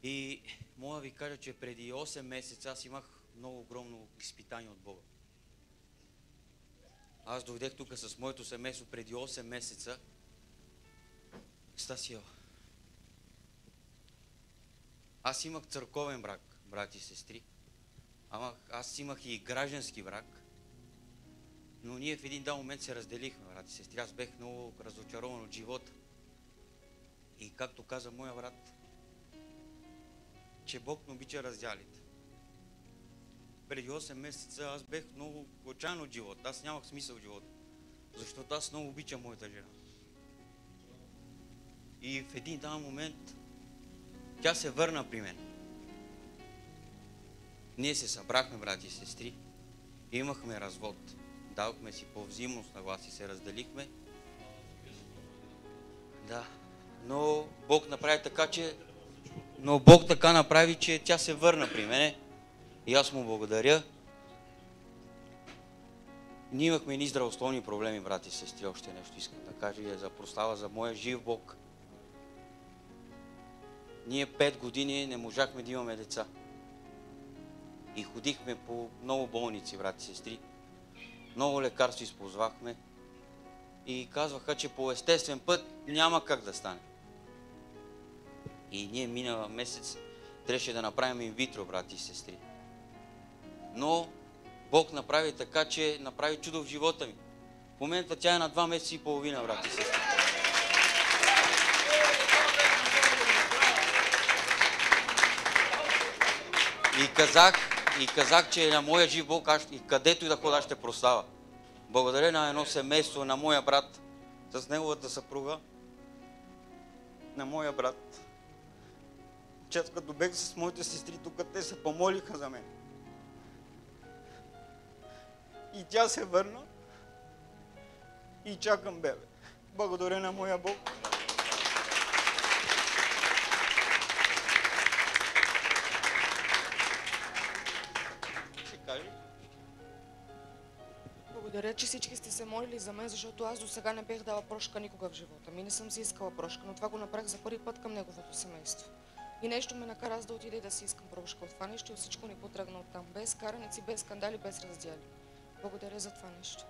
И мога да ви кажа, че преди 8 месеца аз имах много огромно изпитание от Бога. Аз дойдех тук с моето семейство преди 8 месеца. Стасио. Аз имах църковен брак, брати и сестри. Аз имах и граждански брак. Но ние в един момент се разделихме, брати и сестри. Аз бех много разочарован от живота. И както каза моя брат, че Бог не обича раздялите. Преди 8 месеца аз бех много отчаян от живота. Аз нямах смисъл в живота. Защото аз много обичам моята жена. И в един момент тя се върна при мен. Ние се събрахме, брати и сестри, и имахме развод. Дадохме си по взаимност на глас и се разделихме. Да, но Бог направи така, че тя се върна при мене. И аз му благодаря. Ние имахме едни здравословни проблеми, брати и сестри, още нещо искам да кажа и за прослава за моя жив Бог. Ние 5 години не можахме да имаме деца. И ходихме по много болници, брати и сестри. Много лекарства използвахме. И казваха, че по естествен път няма как да стане. И ние минала месец трябваше да направим инвитро, брати и сестри. Но Бог направи така, че направи чудо в живота ми. В момента тя е на 2 месеца и половина, брати и сестри. И казах, че на моя жив Бог, и където и да хода, ще прослава. Благодаря на едно семейство, на моя брат, с неговата съпруга, на моя брат, че аз като бех с моите сестри тук, те се помолиха за мен. И тя се върна и чакам бебе. Благодаря на моя Бог. Благодаря, че всички сте се молили за мен, защото аз до сега не бех дала прошка никога в живота ми. Не съм си искала прошка, но това го направих за първи път към неговото семейство. И нещо ме накара аз да отида и да си искам прошка от това нещо и всичко ни потръгна оттам. Без караници, без скандали, без раздяли. Благодаря за това нещо.